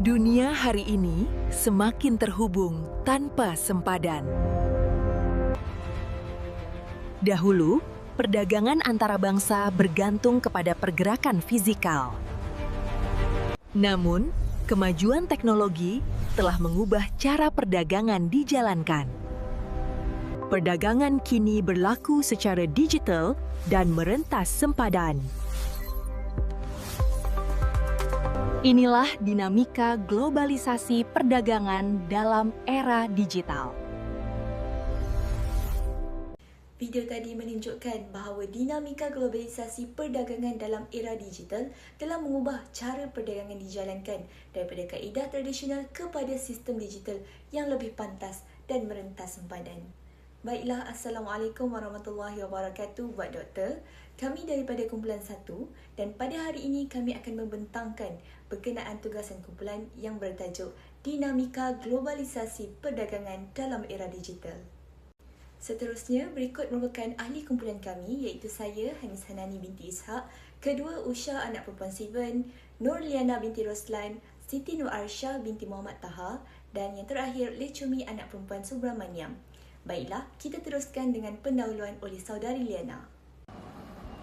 Dunia hari ini semakin terhubung tanpa sempadan. Dahulu, perdagangan antara bangsa bergantung kepada pergerakan fisikal. Namun, kemajuan teknologi telah mengubah cara perdagangan dijalankan. Perdagangan kini berlaku secara digital dan merentas sempadan. Inilah dinamika globalisasi perdagangan dalam era digital. Video tadi menunjukkan bahawa dinamika globalisasi perdagangan dalam era digital telah mengubah cara perdagangan dijalankan daripada kaedah tradisional kepada sistem digital yang lebih pantas dan merentas sempadan. Baiklah, Assalamualaikum warahmatullahi wabarakatuh buat doktor. Kami daripada kumpulan 1 dan pada hari ini kami akan membentangkan berkenaan tugasan kumpulan yang bertajuk Dinamika Globalisasi Perdagangan dalam Era Digital. Seterusnya, berikut merupakan ahli kumpulan kami iaitu saya, Hanis Hanani binti Ishak, kedua Usha anak perempuan Sivan, Nur Liana binti Roslan, Siti Nur Arsyah binti Muhammad Taha dan yang terakhir Lecumi anak perempuan Subramaniam. Baiklah, kita teruskan dengan pendahuluan oleh saudari Liana.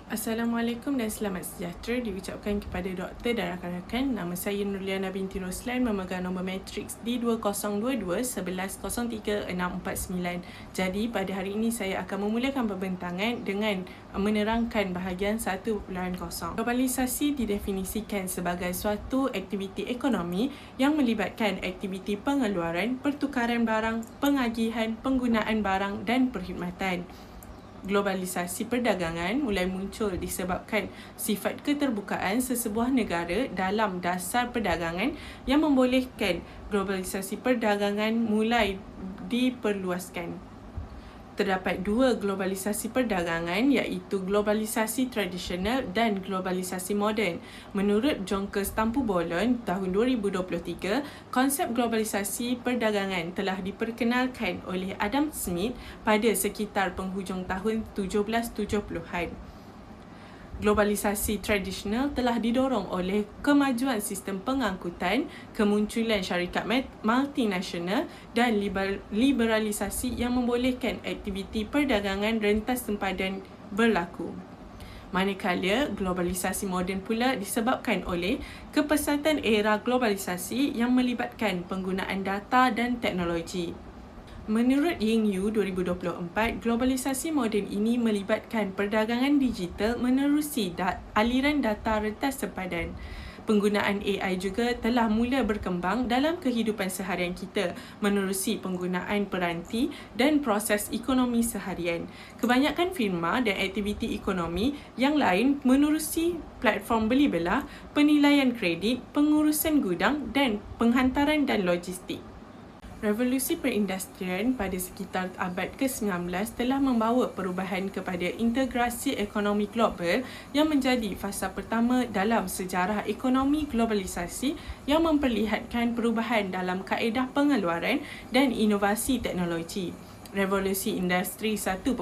Assalamualaikum dan selamat sejahtera diucapkan kepada doktor dan rakan-rakan. Nama saya Nurliana binti Roslan, memegang nombor matriks D2022 1103 649. Jadi pada hari ini saya akan memulakan pembentangan dengan menerangkan bahagian 1.0. Globalisasi didefinisikan sebagai suatu aktiviti ekonomi yang melibatkan aktiviti pengeluaran, pertukaran barang, pengagihan, penggunaan barang dan perkhidmatan. Globalisasi perdagangan mulai muncul disebabkan sifat keterbukaan sesebuah negara dalam dasar perdagangan yang membolehkan globalisasi perdagangan mulai diperluaskan. Terdapat dua globalisasi perdagangan iaitu globalisasi tradisional dan globalisasi moden. Menurut Jonkers Tampu Bolon tahun 2023, konsep globalisasi perdagangan telah diperkenalkan oleh Adam Smith pada sekitar penghujung tahun 1770-an. Globalisasi tradisional telah didorong oleh kemajuan sistem pengangkutan, kemunculan syarikat multinasional dan liberalisasi yang membolehkan aktiviti perdagangan rentas sempadan berlaku. Manakala globalisasi moden pula disebabkan oleh kepesatan era globalisasi yang melibatkan penggunaan data dan teknologi. Menurut Ying Yu 2024, globalisasi moden ini melibatkan perdagangan digital menerusi aliran data rentas sempadan. Penggunaan AI juga telah mula berkembang dalam kehidupan seharian kita menerusi penggunaan peranti dan proses ekonomi seharian. Kebanyakan firma dan aktiviti ekonomi yang lain menerusi platform beli belah, penilaian kredit, pengurusan gudang dan penghantaran dan logistik. Revolusi perindustrian pada sekitar abad ke-19 telah membawa perubahan kepada integrasi ekonomi global yang menjadi fasa pertama dalam sejarah ekonomi globalisasi yang memperlihatkan perubahan dalam kaedah pengeluaran dan inovasi teknologi. Revolusi Industri 1.0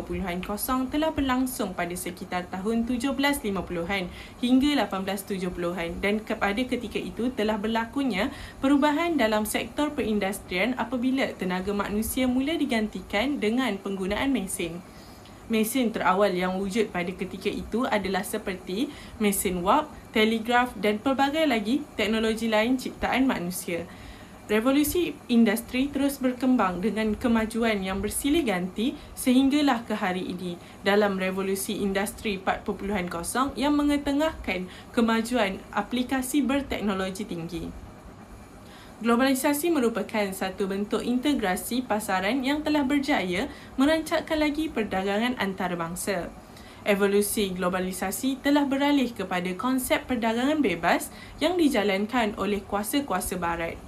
telah berlangsung pada sekitar tahun 1750-an hingga 1870-an dan pada ketika itu telah berlakunya perubahan dalam sektor perindustrian apabila tenaga manusia mula digantikan dengan penggunaan mesin. Mesin terawal yang wujud pada ketika itu adalah seperti mesin wap, telegraf dan pelbagai lagi teknologi lain ciptaan manusia. Revolusi industri terus berkembang dengan kemajuan yang bersilih ganti sehinggalah ke hari ini dalam revolusi industri 4.0 yang mengetengahkan kemajuan aplikasi berteknologi tinggi. Globalisasi merupakan satu bentuk integrasi pasaran yang telah berjaya merancakkan lagi perdagangan antarabangsa. Evolusi globalisasi telah beralih kepada konsep perdagangan bebas yang dijalankan oleh kuasa-kuasa barat.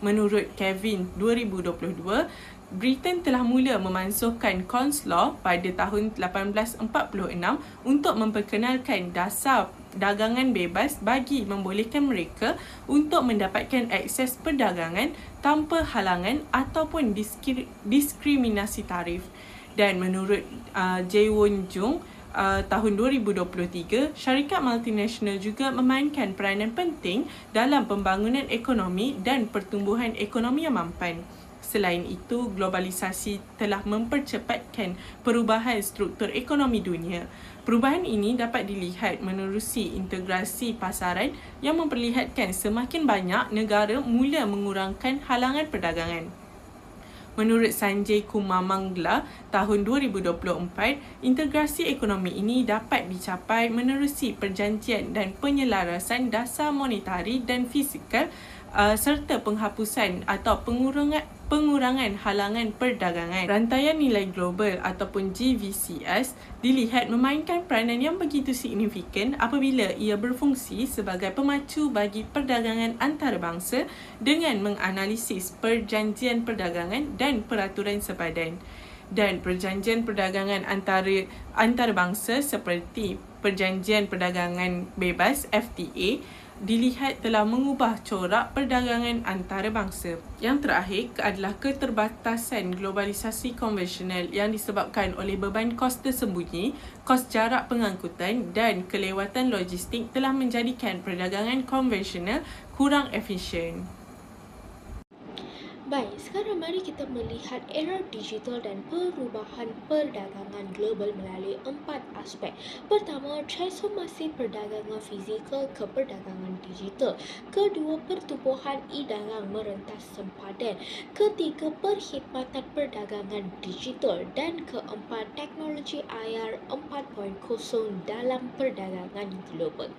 Menurut Kevin 2022, Britain telah mula memansuhkan Cons Law pada tahun 1846 untuk memperkenalkan dasar dagangan bebas bagi membolehkan mereka untuk mendapatkan akses perdagangan tanpa halangan ataupun diskriminasi tarif. Dan menurut Jae Won Jung, tahun 2023, syarikat multinasional juga memainkan peranan penting dalam pembangunan ekonomi dan pertumbuhan ekonomi yang mampan. Selain itu, globalisasi telah mempercepatkan perubahan struktur ekonomi dunia. Perubahan ini dapat dilihat menerusi integrasi pasaran yang memperlihatkan semakin banyak negara mula mengurangkan halangan perdagangan. Menurut Sanjay Kumar Mangla, tahun 2024, integrasi ekonomi ini dapat dicapai menerusi perjanjian dan penyelarasan dasar monetari dan fizikal serta penghapusan atau pengurangan halangan perdagangan. Rantaian nilai global ataupun GVCS dilihat memainkan peranan yang begitu signifikan apabila ia berfungsi sebagai pemacu bagi perdagangan antarabangsa dengan menganalisis perjanjian perdagangan dan peraturan sepadan. Dan perjanjian perdagangan antarabangsa seperti Perjanjian Perdagangan Bebas FTA dilihat telah mengubah corak perdagangan antarabangsa. Yang terakhir adalah keterbatasan globalisasi konvensional yang disebabkan oleh beban kos tersembunyi, kos jarak pengangkutan dan kelewatan logistik telah menjadikan perdagangan konvensional kurang efisien. Baik, sekarang mari kita melihat era digital dan perubahan perdagangan global melalui 4 aspek. Pertama, transformasi perdagangan fizikal ke perdagangan digital. Kedua, pertumbuhan e-dagang merentas sempadan. Ketiga, perkhidmatan perdagangan digital. Dan keempat, teknologi IR 4.0 dalam perdagangan global.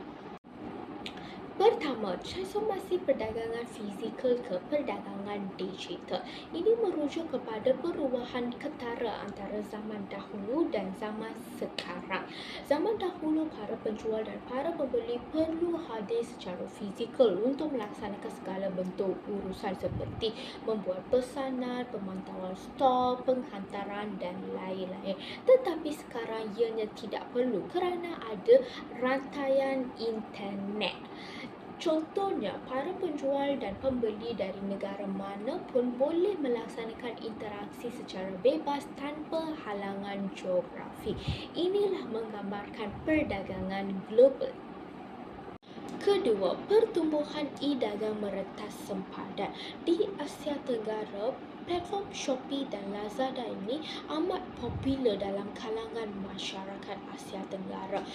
Pertama, transformasi perdagangan fizikal ke perdagangan digital. Ini merujuk kepada perubahan ketara antara zaman dahulu dan zaman sekarang. Zaman dahulu, para penjual dan para pembeli perlu hadir secara fizikal untuk melaksanakan segala bentuk urusan seperti membuat pesanan, pemantauan stok, penghantaran dan lain-lain. Tetapi sekarang ianya tidak perlu kerana ada rantaian internet. Contohnya, para penjual dan pembeli dari negara mana pun boleh melaksanakan interaksi secara bebas tanpa halangan geografi. Inilah menggambarkan perdagangan global. Kedua, pertumbuhan e-dagang merentas sempadan. Di Asia Tenggara, platform Shopee dan Lazada ini amat popular dalam kalangan masyarakat Asia Tenggara.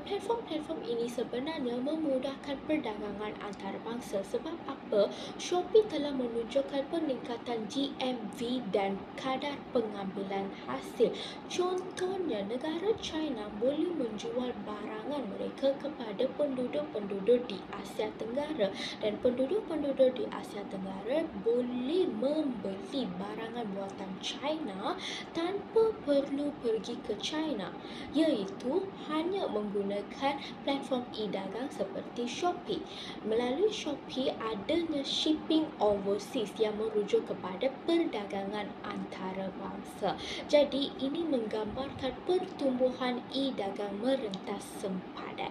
Platform-platform ini sebenarnya memudahkan perdagangan antarabangsa. Sebab apa? Shopee telah menunjukkan peningkatan GMV dan kadar pengambilan hasil. Contohnya, negara China boleh menjual barangan mereka kepada penduduk-penduduk di Asia Tenggara dan penduduk-penduduk di Asia Tenggara boleh membeli barangan buatan China tanpa perlu pergi ke China, iaitu hanya menggunakan platform e-dagang seperti Shopee. Melalui Shopee adanya shipping overseas yang merujuk kepada perdagangan antarabangsa. Jadi ini menggambarkan pertumbuhan e-dagang merentas sempadan.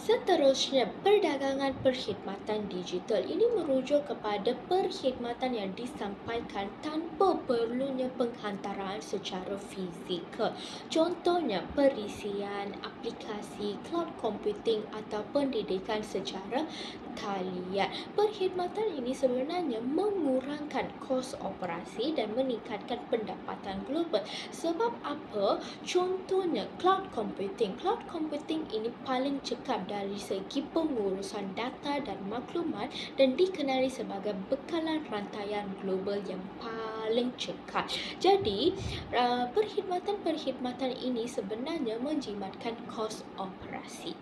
Seterusnya, perdagangan perkhidmatan digital. Ini merujuk kepada perkhidmatan yang disampaikan tanpa perlunya penghantaran secara fizikal. Contohnya, perisian, aplikasi, cloud computing atau pendidikan secara talian. Perkhidmatan ini sebenarnya mengurangkan kos operasi dan meningkatkan pendapatan global. Sebab apa? Contohnya, cloud computing. Cloud computing ini paling cekap dari segi pengurusan data dan maklumat dan dikenali sebagai bekalan rantaian global yang paling cekat. Jadi, perkhidmatan ini sebenarnya menjimatkan kos operasi.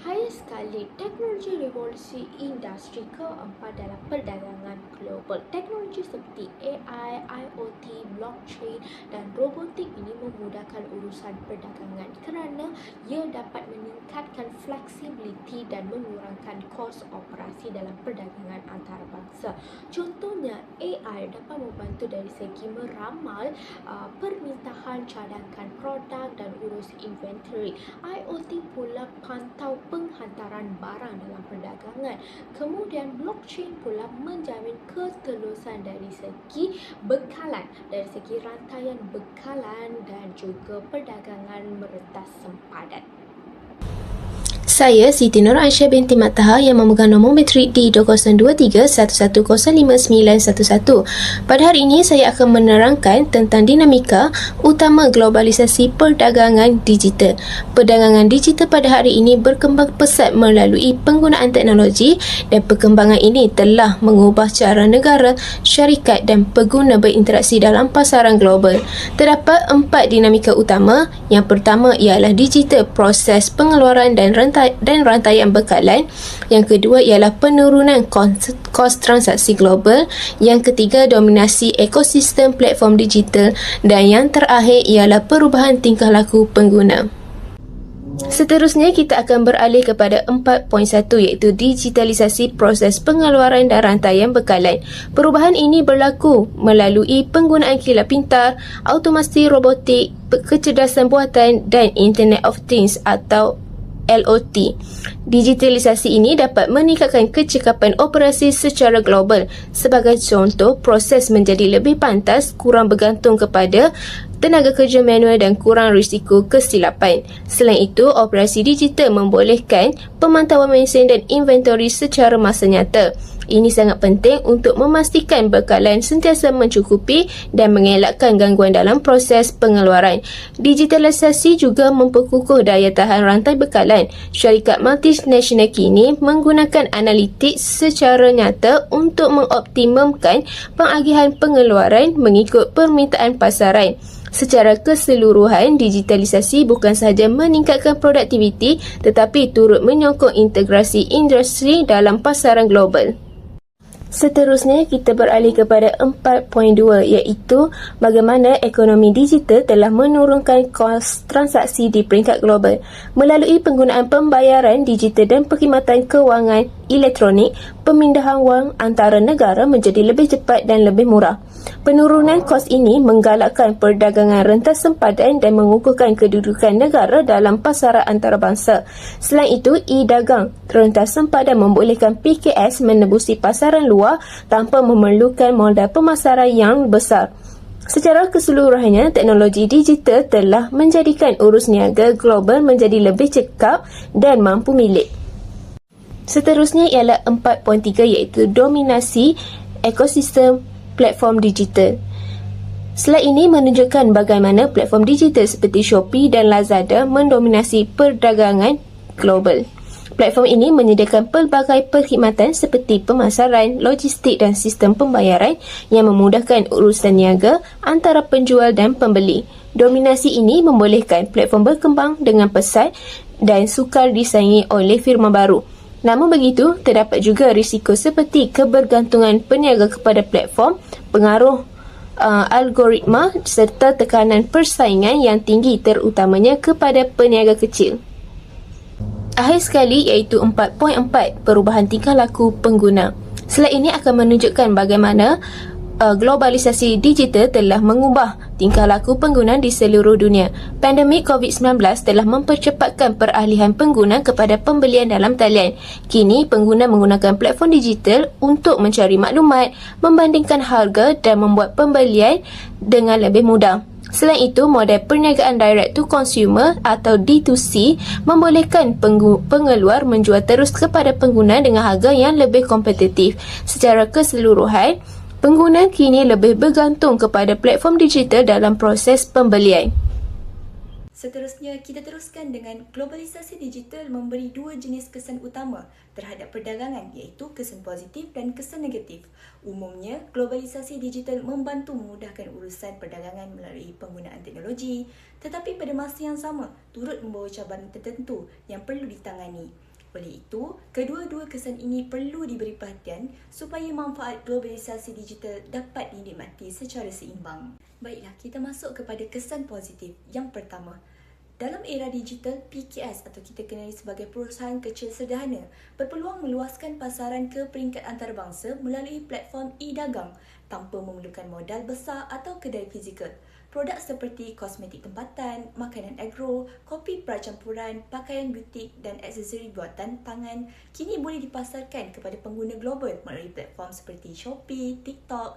Hai sekali, teknologi revolusi industri keempat dalam perdagangan global. Teknologi seperti AI, IoT, blockchain dan robotik ini memudahkan urusan perdagangan kerana ia dapat meningkatkan fleksibiliti dan mengurangkan kos operasi dalam perdagangan antarabangsa. Contohnya, AI dapat membantu dari segi meramal permintaan cadangan produk dan urus inventory. IoT pula pantau hantaran barang dalam perdagangan. Kemudian blockchain pula menjamin ketelusan dari segi bekalan, dari segi rantaian bekalan dan juga perdagangan merentas sempadan. Saya Siti Nur Aisyah binti Mataha yang memegang nombor metrik D2023110911. Pada hari ini saya akan menerangkan tentang dinamika utama globalisasi perdagangan digital. Perdagangan digital pada hari ini berkembang pesat melalui penggunaan teknologi dan perkembangan ini telah mengubah cara negara, syarikat dan pengguna berinteraksi dalam pasaran global. Terdapat 4 dinamika utama. Yang pertama ialah digital proses pengeluaran dan rantaian bekalan. Yang kedua ialah penurunan kos transaksi global. Yang ketiga, dominasi ekosistem platform digital. Dan yang terakhir ialah perubahan tingkah laku pengguna. Seterusnya, kita akan beralih kepada 4.1 iaitu digitalisasi proses pengeluaran dan rantaian bekalan. Perubahan ini berlaku melalui penggunaan kilat pintar, automasi robotik, kecerdasan buatan dan Internet of Things atau LOT. Digitalisasi ini dapat meningkatkan kecekapan operasi secara global. Sebagai contoh, proses menjadi lebih pantas, kurang bergantung kepada tenaga kerja manual dan kurang risiko kesilapan. Selain itu, operasi digital membolehkan pemantauan mesin dan inventory secara masa nyata. Ini sangat penting untuk memastikan bekalan sentiasa mencukupi dan mengelakkan gangguan dalam proses pengeluaran. Digitalisasi juga memperkukuh daya tahan rantai bekalan. Syarikat multinasional kini menggunakan analitik secara nyata untuk mengoptimumkan pengagihan pengeluaran mengikut permintaan pasaran. Secara keseluruhan, digitalisasi bukan sahaja meningkatkan produktiviti tetapi turut menyokong integrasi industri dalam pasaran global. Seterusnya, kita beralih kepada 4.2 iaitu bagaimana ekonomi digital telah menurunkan kos transaksi di peringkat global. Melalui penggunaan pembayaran digital dan perkhidmatan kewangan elektronik, pemindahan wang antara negara menjadi lebih cepat dan lebih murah. Penurunan kos ini menggalakkan perdagangan rentas sempadan dan mengukuhkan kedudukan negara dalam pasaran antarabangsa. Selain itu, e-dagang rentas sempadan membolehkan PKS menembusi pasaran luar tanpa memerlukan modal pemasaran yang besar. Secara keseluruhannya, teknologi digital telah menjadikan urus niaga global menjadi lebih cekap dan mampu milik. Seterusnya ialah 4.3 iaitu dominasi ekosistem platform digital. Slide ini menunjukkan bagaimana platform digital seperti Shopee dan Lazada mendominasi perdagangan global. Platform ini menyediakan pelbagai perkhidmatan seperti pemasaran, logistik dan sistem pembayaran yang memudahkan urusan niaga antara penjual dan pembeli. Dominasi ini membolehkan platform berkembang dengan pesat dan sukar disaingi oleh firma baru. Namun begitu, terdapat juga risiko seperti kebergantungan peniaga kepada platform, pengaruh algoritma serta tekanan persaingan yang tinggi terutamanya kepada peniaga kecil. Akhir sekali iaitu 4.4 perubahan tingkah laku pengguna. Slide ini akan menunjukkan bagaimana globalisasi digital telah mengubah tingkah laku pengguna di seluruh dunia. Pandemik COVID-19 telah mempercepatkan peralihan pengguna kepada pembelian dalam talian. Kini, pengguna menggunakan platform digital untuk mencari maklumat, membandingkan harga dan membuat pembelian dengan lebih mudah. Selain itu, model perniagaan direct to consumer atau D2C membolehkan pengeluar menjual terus kepada pengguna dengan harga yang lebih kompetitif. Secara keseluruhan, pengguna kini lebih bergantung kepada platform digital dalam proses pembelian. Seterusnya, kita teruskan dengan globalisasi digital memberi dua jenis kesan utama terhadap perdagangan iaitu kesan positif dan kesan negatif. Umumnya, globalisasi digital membantu memudahkan urusan perdagangan melalui penggunaan teknologi, tetapi pada masa yang sama turut membawa cabaran tertentu yang perlu ditangani. Oleh itu, kedua-dua kesan ini perlu diberi perhatian supaya manfaat globalisasi digital dapat dinikmati secara seimbang. Baiklah, kita masuk kepada kesan positif. Yang pertama, dalam era digital, PKS atau kita kenali sebagai perusahaan kecil sederhana berpeluang meluaskan pasaran ke peringkat antarabangsa melalui platform e-dagang tanpa memerlukan modal besar atau kedai fizikal. Produk seperti kosmetik tempatan, makanan agro, kopi percampuran, pakaian butik dan aksesori buatan tangan kini boleh dipasarkan kepada pengguna global melalui platform seperti Shopee, TikTok,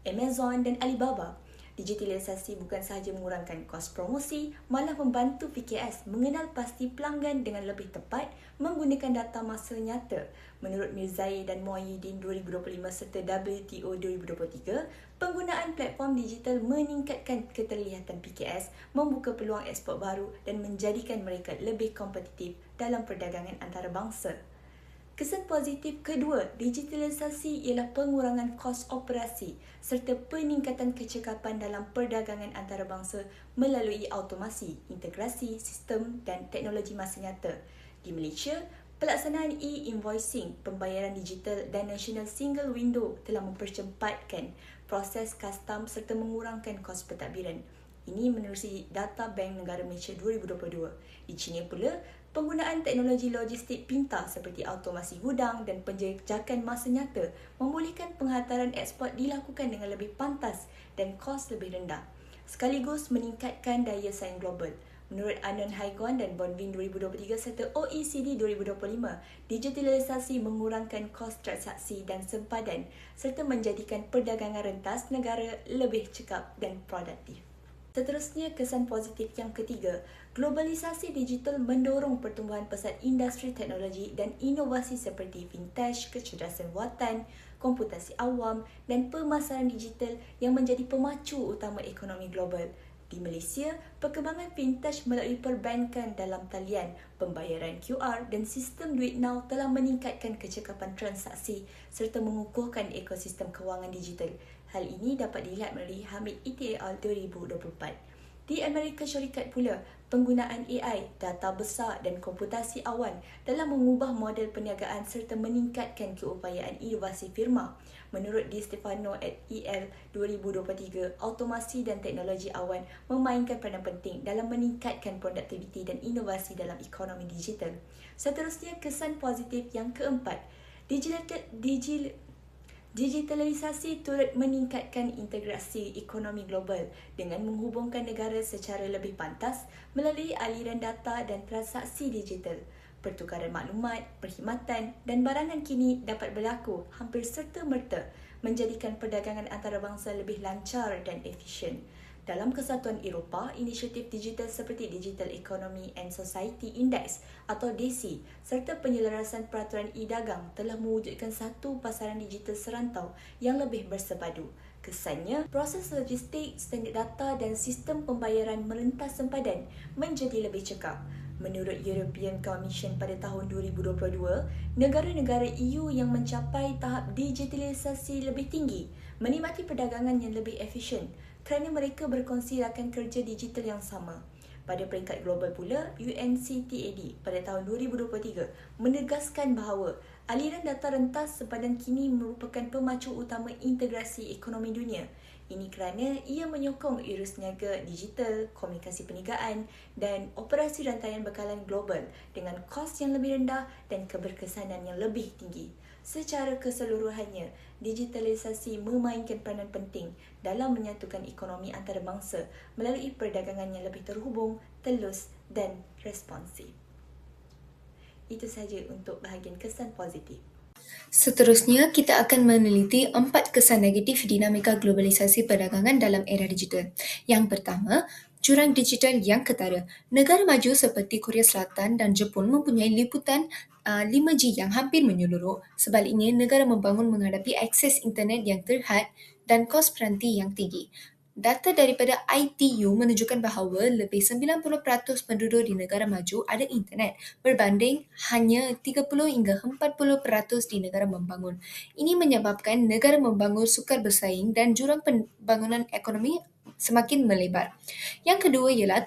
Amazon dan Alibaba. Digitalisasi bukan sahaja mengurangkan kos promosi, malah membantu PKS mengenal pasti pelanggan dengan lebih tepat menggunakan data masa nyata. Menurut Mirzai dan Muhyiddin 2025 serta WTO 2023, penggunaan platform digital meningkatkan keterlihatan PKS, membuka peluang ekspor baru dan menjadikan mereka lebih kompetitif dalam perdagangan antarabangsa. Kesan positif kedua, digitalisasi ialah pengurangan kos operasi serta peningkatan kecekapan dalam perdagangan antarabangsa melalui automasi, integrasi, sistem dan teknologi masa nyata. Di Malaysia, pelaksanaan e-invoicing, pembayaran digital dan National Single Window telah mempercepatkan proses custom serta mengurangkan kos pentadbiran. Ini menerusi data Bank Negara Malaysia 2022. Di China pula, penggunaan teknologi logistik pintar seperti automasi gudang dan penjejakan masa nyata membolehkan penghantaran ekspor dilakukan dengan lebih pantas dan kos lebih rendah, sekaligus meningkatkan daya saing global. Menurut Anon Haigon dan Bonvin 2023 serta OECD 2025, digitalisasi mengurangkan kos transaksi dan sempadan serta menjadikan perdagangan rentas negara lebih cekap dan produktif. Seterusnya, kesan positif yang ketiga, globalisasi digital mendorong pertumbuhan pesat industri teknologi dan inovasi seperti fintech, kecerdasan buatan, komputasi awam dan pemasaran digital yang menjadi pemacu utama ekonomi global. Di Malaysia, perkembangan fintech melalui perbankan dalam talian, pembayaran QR dan sistem duit now telah meningkatkan kecekapan transaksi serta mengukuhkan ekosistem kewangan digital. Hal ini dapat dilihat melalui Hamid ETAL 2024. Di Amerika Syarikat pula, penggunaan AI, data besar dan komputasi awan dalam mengubah model perniagaan serta meningkatkan keupayaan inovasi firma. Menurut Di Stefano at EL 2023, automasi dan teknologi awan memainkan peranan penting dalam meningkatkan produktiviti dan inovasi dalam ekonomi digital. Seterusnya, kesan positif yang keempat, digitalisasi turut meningkatkan integrasi ekonomi global dengan menghubungkan negara secara lebih pantas melalui aliran data dan transaksi digital. Pertukaran maklumat, perkhidmatan dan barangan kini dapat berlaku hampir serta-merta, menjadikan perdagangan antarabangsa lebih lancar dan efisien. Dalam Kesatuan Eropah, inisiatif digital seperti Digital Economy and Society Index atau DESI serta penyelarasan peraturan e-dagang telah mewujudkan satu pasaran digital serantau yang lebih bersepadu. Kesannya, proses logistik, standard data dan sistem pembayaran merentas sempadan menjadi lebih cekap. Menurut European Commission pada tahun 2022, negara-negara EU yang mencapai tahap digitalisasi lebih tinggi menikmati perdagangan yang lebih efisien kerana mereka berkongsi rakan kerja digital yang sama. Pada peringkat global pula, UNCTAD pada tahun 2023 menegaskan bahawa aliran data rentas sempadan kini merupakan pemacu utama integrasi ekonomi dunia. Ini kerana ia menyokong urus niaga digital, komunikasi perniagaan dan operasi rantaian bekalan global dengan kos yang lebih rendah dan keberkesanan yang lebih tinggi. Secara keseluruhannya, digitalisasi memainkan peranan penting dalam menyatukan ekonomi antarabangsa melalui perdagangan yang lebih terhubung, telus dan responsif. Itu sahaja untuk bahagian kesan positif. Seterusnya, kita akan meneliti 4 kesan negatif dinamika globalisasi perdagangan dalam era digital. Yang pertama, jurang digital yang ketara. Negara maju seperti Korea Selatan dan Jepun mempunyai liputan 5G yang hampir menyeluruh. Sebaliknya, negara membangun menghadapi akses internet yang terhad dan kos peranti yang tinggi. Data daripada ITU menunjukkan bahawa lebih 90% penduduk di negara maju ada internet berbanding hanya 30 hingga 40% di negara membangun. Ini menyebabkan negara membangun sukar bersaing dan jurang pembangunan ekonomi semakin melebar. Yang kedua ialah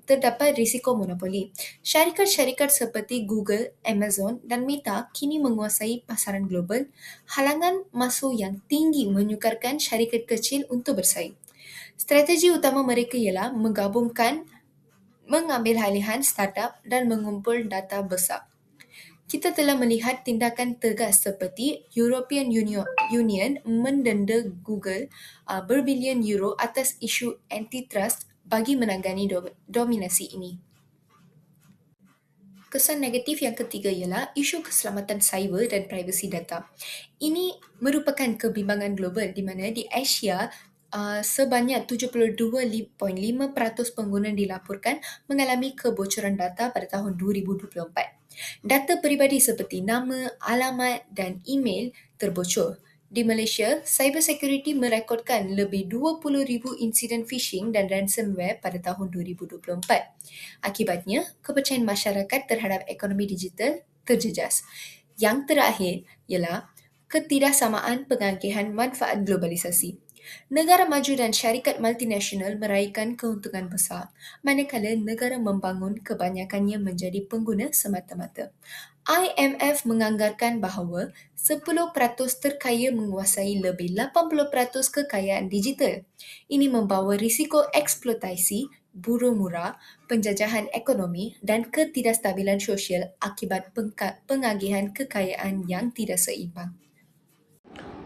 terdapat risiko monopoli. Syarikat-syarikat seperti Google, Amazon dan Meta kini menguasai pasaran global. Halangan masuk yang tinggi menyukarkan syarikat kecil untuk bersaing. Strategi utama mereka ialah mengambil alihan startup dan mengumpul data besar. Kita telah melihat tindakan tegas seperti European Union mendenda Google berbilion euro atas isu antitrust bagi menangani dominasi ini. Kesan negatif yang ketiga ialah isu keselamatan cyber dan privasi data. Ini merupakan kebimbangan global di mana di Asia sebanyak 72.5% pengguna dilaporkan mengalami kebocoran data pada tahun 2024. Data peribadi seperti nama, alamat dan email terbocor. Di Malaysia, cyber security merekodkan lebih 20,000 insiden phishing dan ransomware pada tahun 2024. Akibatnya, kepercayaan masyarakat terhadap ekonomi digital terjejas. Yang terakhir ialah ketidaksamaan pengagihan manfaat globalisasi. Negara maju dan syarikat multinasional meraihkan keuntungan besar, manakala negara membangun kebanyakannya menjadi pengguna semata-mata. IMF menganggarkan bahawa 10% terkaya menguasai lebih 80% kekayaan digital. Ini membawa risiko eksploitasi, buruh murah, penjajahan ekonomi dan ketidakstabilan sosial akibat pengagihan kekayaan yang tidak seimbang.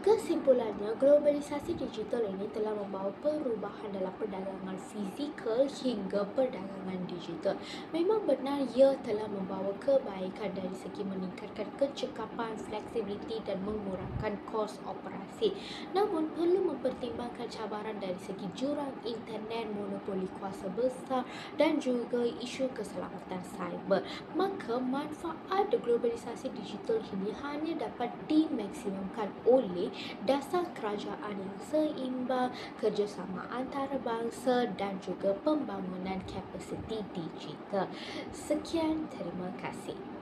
Kesimpulannya, globalisasi digital ini telah membawa perubahan dalam perdagangan fizikal hingga perdagangan digital. Memang benar ia telah membawa kebaikan dari segi meningkatkan kecekapan, fleksibiliti dan mengurangkan kos operasi. Namun, perlu mempertimbangkan cabaran dari segi jurang internet, monopoli kuasa besar dan juga isu keselamatan cyber. Maka, manfaat globalisasi digital ini hanya dapat dimaksimumkan oleh dasar kerajaan yang seimbang, kerjasama antarabangsa dan juga pembangunan kapasiti digital. Sekian, terima kasih.